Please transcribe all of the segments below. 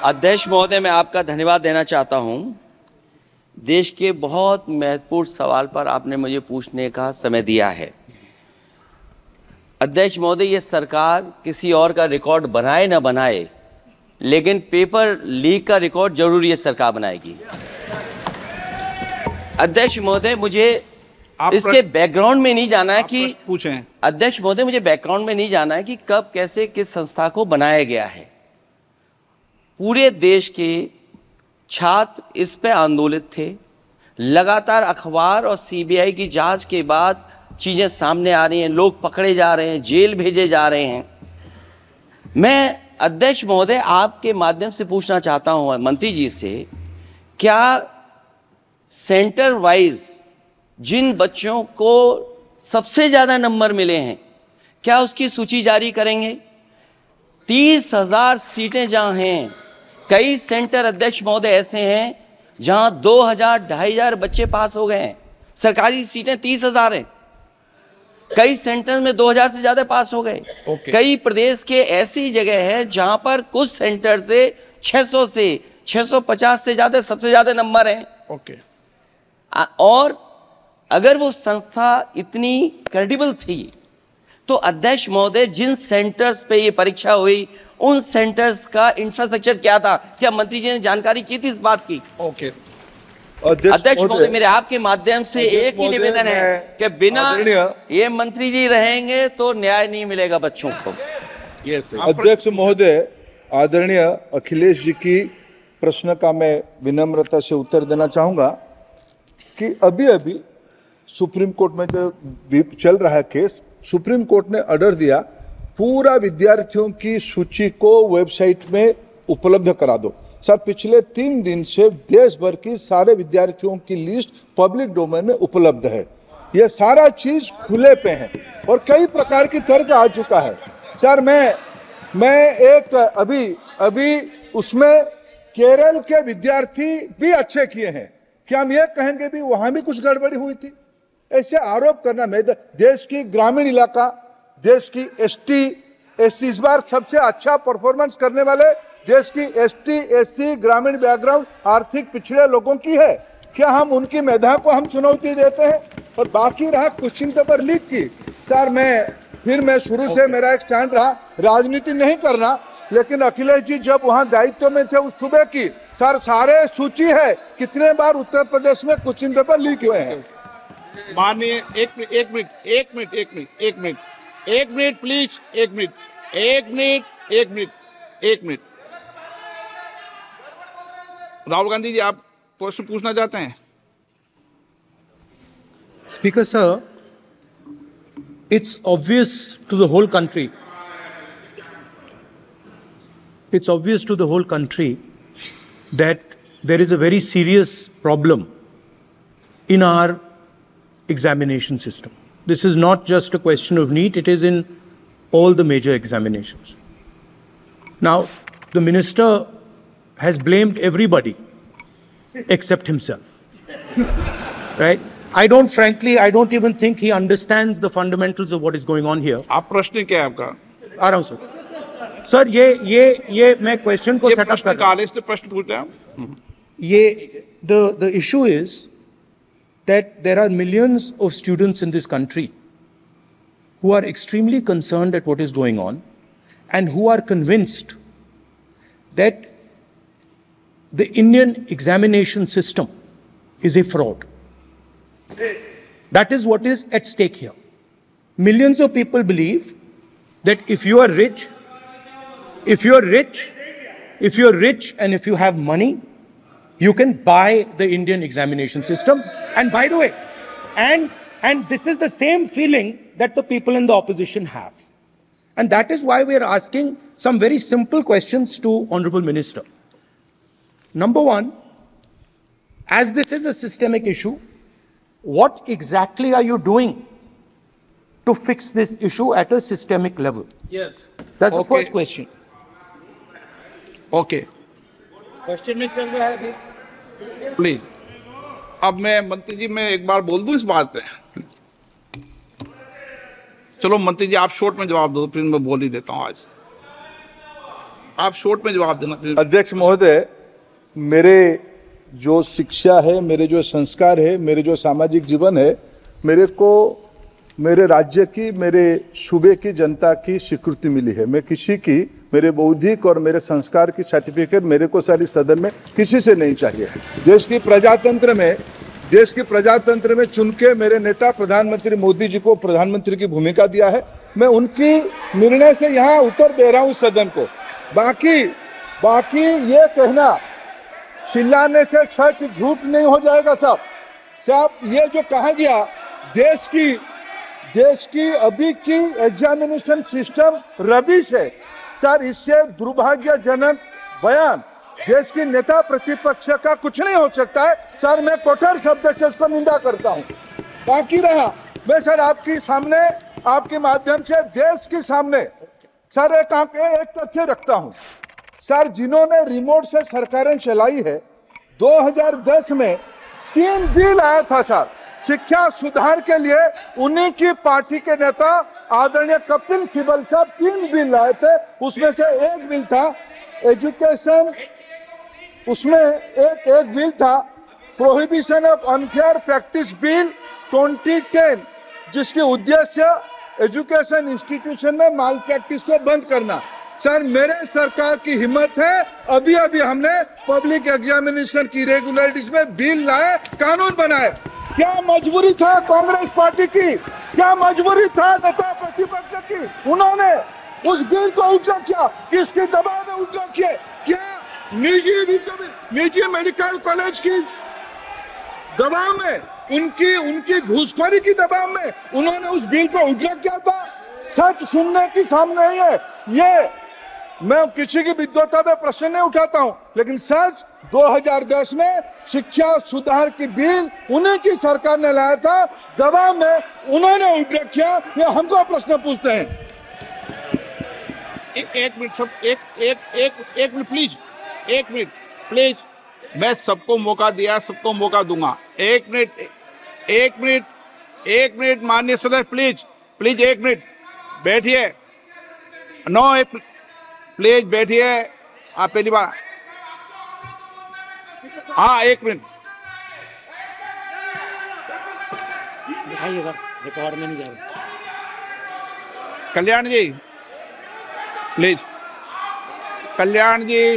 अध्यक्ष महोदय, मैं आपका धन्यवाद देना चाहता हूं। देश के बहुत महत्वपूर्ण सवाल पर आपने मुझे पूछने का समय दिया है। अध्यक्ष महोदय, ये सरकार किसी और का रिकॉर्ड बनाए ना बनाए, लेकिन पेपर लीक का रिकॉर्ड जरूर ये सरकार बनाएगी। अध्यक्ष महोदय, मुझे इसके बैकग्राउंड में नहीं जाना है कि पूछें। अध्यक्ष महोदय, मुझे बैकग्राउंड में नहीं जाना है कि कब कैसे किस संस्था को बनाया गया है। पूरे देश के छात्र इस पे आंदोलित थे। लगातार अखबार और सीबीआई की जांच के बाद चीजें सामने आ रही हैं, लोग पकड़े जा रहे हैं, जेल भेजे जा रहे हैं। मैं अध्यक्ष महोदय आपके माध्यम से पूछना चाहता हूं मंत्री जी से, क्या सेंटर वाइज जिन बच्चों को सबसे ज्यादा नंबर मिले हैं, क्या उसकी सूची जारी करेंगे? 30,000 सीटें जहां हैं, कई सेंटर अध्यक्ष महोदय ऐसे हैं जहां 2,000 2,500 बच्चे पास हो गए हैं। सरकारी सीटें 30,000 हैं, कई सेंटर में 2,000 से ज्यादा पास हो गए। कई प्रदेश के ऐसी जगह है जहां पर कुछ सेंटर से 600 से 650 से ज्यादा सबसे ज्यादा नंबर हैं। और अगर वो संस्था इतनी क्रेडिबल थी तो अध्यक्ष महोदय जिन सेंटर्स पे ये परीक्षा हुई उन सेंटर्स का इंफ्रास्ट्रक्चर क्या था? क्या मंत्री जी ने जानकारी की थी इस बात की? अध्यक्ष महोदय, मेरे आपके माध्यम से एक ही निवेदन है कि बिना ये मंत्री जी रहेंगे तो न्याय नहीं मिलेगा बच्चों को। अध्यक्ष महोदय, आदरणीय अखिलेश जी की प्रश्न का मैं विनम्रता से उत्तर देना चाहूंगा कि अभी अभी सुप्रीम कोर्ट में जो चल रहा है केस, सुप्रीम कोर्ट ने ऑर्डर दिया पूरा विद्यार्थियों की सूची को वेबसाइट में उपलब्ध करा दो। सर, पिछले 3 दिन से देश भर की सारे विद्यार्थियों की लिस्ट पब्लिक डोमेन में उपलब्ध है। ये सारा चीज खुले पे है और कई प्रकार की तर्क आ चुका है। सर, मैं एक अभी उसमें केरल के विद्यार्थी भी अच्छे किए हैं, क्या हम ये कहेंगे भी वहां भी कुछ गड़बड़ी हुई थी? ऐसे आरोप करना, मैं देश की ग्रामीण इलाका, देश की एसटी इस बार सबसे अच्छा परफॉर्मेंस करने वाले देश की एसटी एससी ग्रामीण बैकग्राउंड आर्थिक पिछड़े लोगों की है। क्या हम उनकी मेधा को हम चुनौती देते हैं? और बाकी रहा क्वेश्चन पेपर लीक की, सर मैं शुरू से मेरा एक स्टैंड रहा, राजनीति नहीं करना, लेकिन अखिलेश जी जब वहां दायित्व में थे उस सूबे की, सर सारे सूची है कितने बार उत्तर प्रदेश में क्वेश्चन पेपर लीक हुए हैं। माननीय एक मिनट प्लीज, एक मिनट। राहुल गांधी जी, आप प्रश्न पूछना चाहते हैं? Speaker sir, it's obvious to the whole country. It's obvious to the whole country that there is a very serious problem in our examination system. This is not just a question of NEET, it is in all the major examinations. Now, the minister has blamed everybody except himself, right? I don't even think he understands the fundamentals of what is going on here. आप प्रश्न क्या है आपका? आ रहा हूं sir, ये मैं question को सेटअप कर रहा हूं। इसलिए प्रश्न पूछ रहे हैं। ये the issue is that there are millions of students in this country who are extremely concerned at what is going on and who are convinced that the Indian examination system is a fraud. That is what is at stake here. Millions of people believe that if you are rich and if you have money, you can buy the Indian examination system. And by the way, and this is the same feeling that the people in the opposition have. And that is why we are asking some very simple questions to Honorable Minister. Number one, as this is a systemic issue, what exactly are you doing to fix this issue at a systemic level? Yes. That's the first question. Okay. Question में चल रहा है अभी, please. अब मैं मंत्री जी, मैं एक बार बोल दूं इस बात पे? चलो मंत्री जी, आप शॉर्ट में जवाब दो, फिर मैं बोल ही देता हूं आज। आप शॉर्ट में जवाब देना। अध्यक्ष महोदय, मेरे जो शिक्षा है, मेरे जो संस्कार है, मेरे जो सामाजिक जीवन है, मेरे को मेरे राज्य की, मेरे सूबे की जनता की स्वीकृति मिली है। मैं किसी की, मेरे बौद्धिक और मेरे संस्कार की सर्टिफिकेट मेरे को सारी सदन में किसी से नहीं चाहिए। देश की प्रजातंत्र में चुन के मेरे नेता प्रधानमंत्री मोदी जी को प्रधानमंत्री की भूमिका दिया है। मैं उनकी निर्णय से यहाँ उत्तर दे रहा हूँ सदन को। बाकी ये कहना चिल्लाने से सच झूठ नहीं हो जाएगा साहब। ये जो कहा गया देश की अभी की एग्जामिनेशन सिस्टम रबिश है सर, इससे दुर्भाग्यजनक बयान देश की नेता प्रतिपक्ष का कुछ नहीं हो सकता है सर। मैं कठोर शब्द से इसको निंदा करता हूं। बाकी रहा, मैं सर आपके सामने, आपके माध्यम से देश के सामने सर एक तथ्य रखता हूं सर। जिन्होंने रिमोट से सरकारें चलाई है, 2010 में 3 बिल आया था सर शिक्षा सुधार के लिए। उन्हीं की पार्टी के नेता आदरणीय कपिल सिब्बल साहब 3 बिल लाए थे। उसमें से एक बिल था एजुकेशन, उसमें एक बिल था prohibition of unfair practice bill 2010, जिसके उद्देश्य एजुकेशन इंस्टीट्यूशन में माल प्रैक्टिस को बंद करना। सर मेरे सरकार की हिम्मत है, अभी हमने पब्लिक एग्जामिनेशन की रेगुलरिटीज में बिल लाए, कानून बनाए। क्या मजबूरी था कांग्रेस पार्टी की, क्या मजबूरी था नेता प्रतिपक्ष की? उन्होंने उस बिल को उल्टा किया, किसके दबाव में उल्टा किया? क्या निजी मेडिकल कॉलेज की दबाव में, उनकी घूसखोरी की दबाव में उन्होंने उस बिल को उल्टा किया था? सच सुनने की सामने ही है ये। मैं किसी की विद्वता में प्रश्न नहीं उठाता हूं, लेकिन सच 2010 में शिक्षा सुधार की बिल उन्हीं की सरकार ने लाया था, दबाव में उन्होंने उल्टा किया। ये हमको प्रश्न पूछते हैं। एक मिनट सब, एक मिनट प्लीज, एक मिनट प्लीज। मैं सबको मौका दिया, सबको मौका दूंगा। एक मिनट माननीय सदस्य, प्लीज 1 मिनट बैठिए। प्लीज बैठिए। आप पहली बार, हाँ 1 मिनट रिकॉर्ड में नहीं जा रहा। Kalyan ji please, Kalyan ji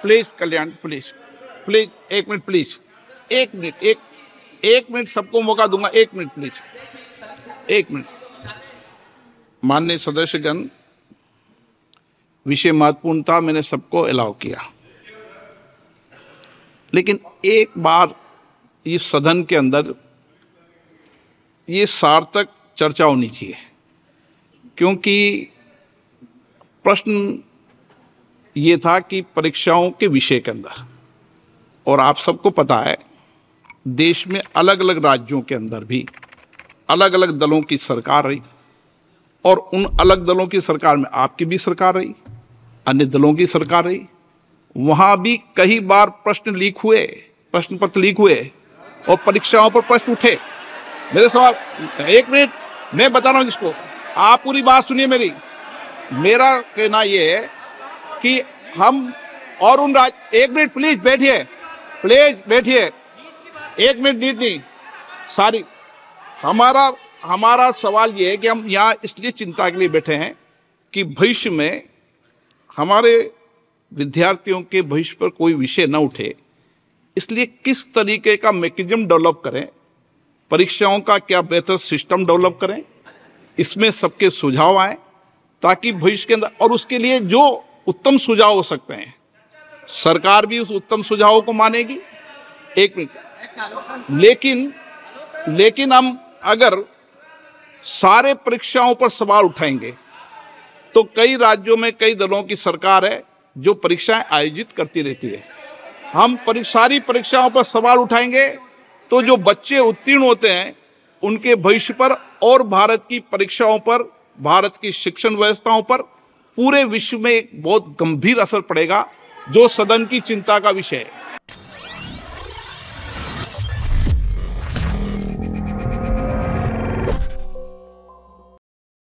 please, Kalyan please 1 minute please, 1 minute सबको मौका दूंगा। 1 मिनट प्लीज, 1 मिनट। माननीय सदस्यगण, विषय महत्वपूर्ण था, मैंने सबको अलाउ किया, लेकिन एक बार इस सदन के अंदर ये सार्थक चर्चा होनी चाहिए, क्योंकि प्रश्न ये था कि परीक्षाओं के विषय के अंदर, और आप सबको पता है देश में अलग अलग राज्यों के अंदर भी अलग अलग दलों की सरकार रही, और उन अलग दलों की सरकार में आपकी भी सरकार रही, अन्य दलों की सरकार रही। वहाँ भी कई बार प्रश्न लीक हुए, प्रश्न पत्र लीक हुए और परीक्षाओं पर प्रश्न उठे। मेरे सवाल, 1 मिनट मैं बता रहा हूँ जिसको, आप पूरी बात सुनिए मेरी। मेरा कहना यह है कि हम और उन 1 मिनट प्लीज बैठिए, 1 मिनट नीट नहीं सारी। हमारा सवाल ये है कि हम यहाँ इसलिए चिंता के लिए बैठे हैं कि भविष्य में हमारे विद्यार्थियों के भविष्य पर कोई विषय न उठे, इसलिए किस तरीके का मैकेनिज्म डेवलप करें, परीक्षाओं का क्या बेहतर सिस्टम डेवलप करें, इसमें सबके सुझाव आए ताकि भविष्य के अंदर, और उसके लिए जो उत्तम सुझाव हो सकते हैं सरकार भी उस उत्तम सुझावों को मानेगी। 1 मिनट। लेकिन हम अगर सारे परीक्षाओं पर सवाल उठाएंगे तो कई राज्यों में कई दलों की सरकार है जो परीक्षाएं आयोजित करती रहती है। हम सारी परीक्षाओं पर सवाल उठाएंगे तो जो बच्चे उत्तीर्ण होते हैं उनके भविष्य पर और भारत की परीक्षाओं पर, भारत की शिक्षण व्यवस्थाओं पर, पूरे विश्व में एक बहुत गंभीर असर पड़ेगा, जो सदन की चिंता का विषय है।